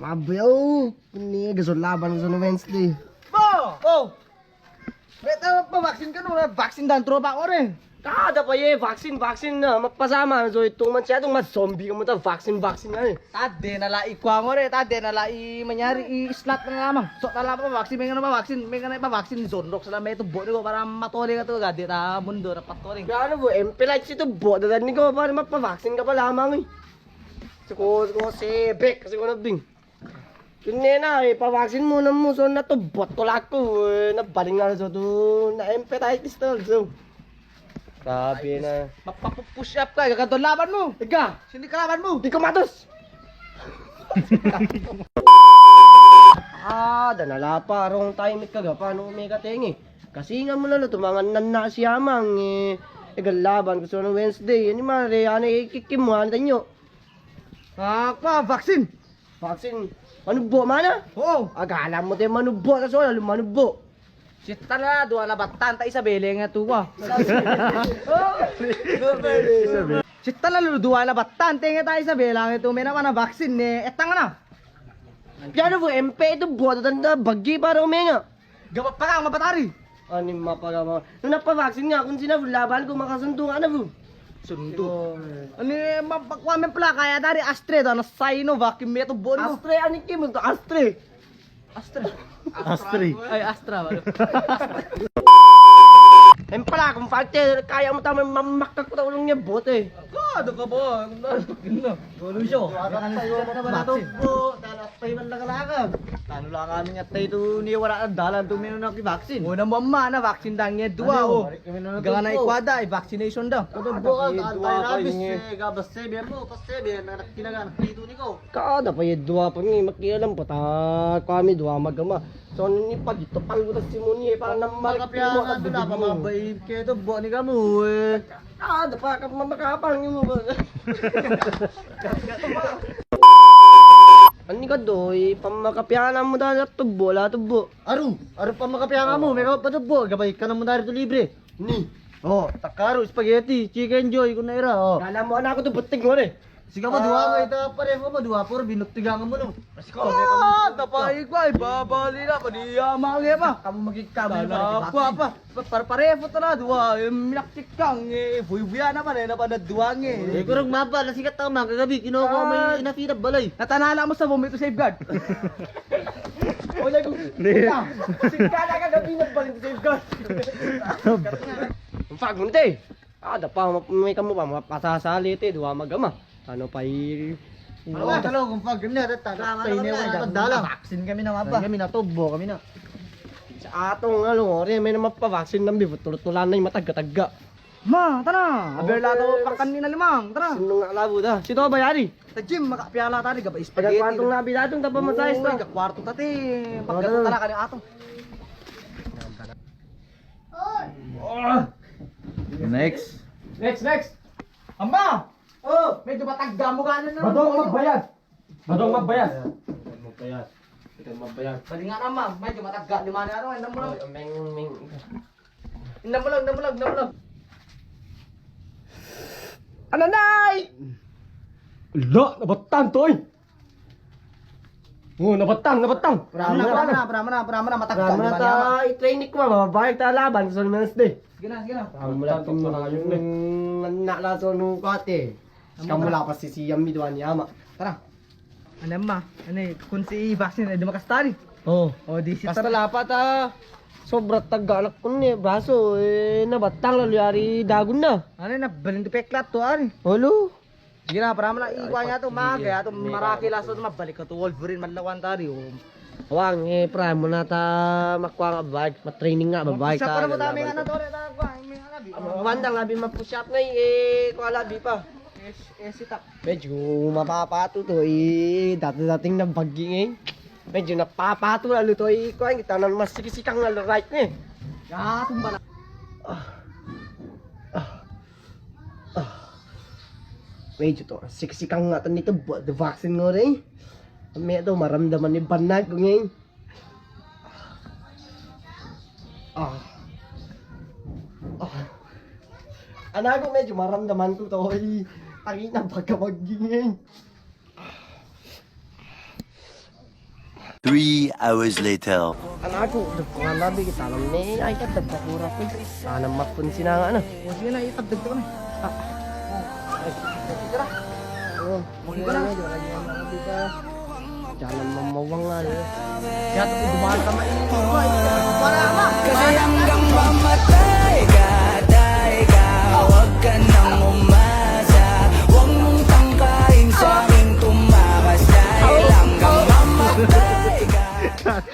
Mabayaw. Ini gasol laban sa Wednesday. Bo! Oh! Beta pa-vaccine ka no, vaccine dan tropa ko rin. Kada pa vaccine na mapasama so itong masyadong zombie ka mo ta vaccine na eh. Tade nala ikwa mo rin, tade nala manyari i-slot na lamang. So nala pa vaccine, may nga na pa vaccine zonrok sila may tubo ko para matuli ka to gadi ta mundo na patuli. Gano po, empelite si tubo, dadani ko para mapavaccine ka pa lamang eh. Ko sebek kasi ko nabing. Kine na pa-vaccine muna mo so natubot ko lako nabaling na so to na hepatitis to so. Sabi na. Mapapush up ka, gagawin laban mo. Ika, Sindi ka laban mo. di ka matos. Danala pa rong time kaga paano may katengi. Kasi nga mo na tumangan na siyamang laban gusto ng Wednesday. Ani mare ani ikikimuhan tanyo. Pa vaccine. Vaccine. Manubo mana? Oo. Agala mo tayo manubo sa sola, manubo. Sita na, duwa na batan ta Isabela nga tuwa. Sita na duwa na batan ta Isabela nga tuwa. May naman na vaccine eh. Etang na. Piano po, MP ito buhat na bagi para umenga. Gawat pa ka, mabatari. Ani mapagama. Nung napavaccine nga, kung laban ko makasundo nga na po. Sundo. Ani mapakwamen pala kaya dari Astre da na Sinovac yung meto boni mo. Astre, ani kim ito? Astre. Astra. Astri. Ay Astra ba. Ayun pala, kung fakte, kaya mo tama mamakak ko ulong niya bote. Ano ka ba? Golo siya. Tano lang kami nga tayo ni wala ang dalan tumino na ki-vaccine. Una mo na vaccine dang nga dua o. Ganga na ikwada ay vaccination daw. Kada pa yung dua pa nga, makialam pa ta kami dua magama. So ni pa dito panggutas si Muni para na Makapya nga doon na pamabay kayo buo ni kamu eh. Kada pa ka mamakapang mo ba. Ani ka doy, pamakapyanan mo dahil tubo, la tubo. Aru pa makapya nga mo, may kapatubo, gabay ka na mo dito libre. Ni. Oh, takaro, spaghetti, chicken joy, kung naira, oh. Kala mo anak ko to butig mo rin. Sige mo, duwa ka ita, pareho mo, duwa puro, binuktigangan mo no. Tapay ko ay, babali na, paniyamang pa. Kamu magigkamay Pa, pareho tala, duwa, minaktik kang, buy-buya naman eh, napanadduwang eh. kurang mapa, nasikat ako mga kagabi, kinuha ko may inafirap balay. Natanala mo sa vomito safeguard. Wala ko. Sikala kagabi nagbaling safeguard. Ang fagunte. Pa, may kamu pa, mapasasalit eh, duwa magama. Ano pa Talo, kung pag ganyan, tatapay niya yung dala. Vaccine kami na mapa. Kami na tubo, kami na. Sa atong ori, may naman pa vaccine ng bibot, tulan na yung matagga-tagga. Ma, tara. Aberla to pang kanina limang, tara. Sino nga labo da? Sino ba yari? Sa gym, makapiyala tari, gaba spaghetti. Pagkakwartong labi datong tapa masayos Uy, to. kakwarto tati. Pagkato tala ka ng atong. Next. Amba! Oh, medyo matagda mo ka na naman. Badong magbayad. Pwede nga naman, medyo matagda. Lima na ano, indam mo lang. Meng. Indam mo lang. Ananay! Ala, nabatang to eh. Nabatang. Prama na, matagda. Rama na ta, i-training ko mababayag ta laban sa Wednesday. Sige na. Mula kung yung nalaso nung kate. Kamula pa si Siyam Midwan Yama. Tara. Ano ma? Kung si vaccine ay dumakastari. Oh. O di si Basta lapat sobra tagalak ko ni baso nabatang lalo yari dagon na. Ano na, baling peklat to ari. Holo. Sige na, para na iwan niya to maga, to maraki laso to mabalik ka to Wolverine manlawan tari. Awang pra mo na ta makuha nga bike, ma-training nga babike Sa ta. para mo dami nga na to, may alabi. Mandang labi ma-push up na ko alabi pa. Sitak. Medyo mapapato to dati-dating na baging Medyo napapato lalo to ko ang kita nang mas sikisikang na right ni. Ya, tumba na. Medyo to sikisikang nga nito the vaccine ngo rin. May to maramdaman ni banag ko ngayon. Anak ko medyo maramdaman ko to Tangina pagkabaging ngayon. 3 hours later. Anak ko, dagpungan labi kita lang may ay ka dagpakura ko. Sana mapunsin na nga ano. O sige na, itabdag ko na. Sige na. Oo, sige ka na. Jalan mamawang nga. Kaya ito, dumaan ka maingin. Para ama. Kasi hanggang mamatay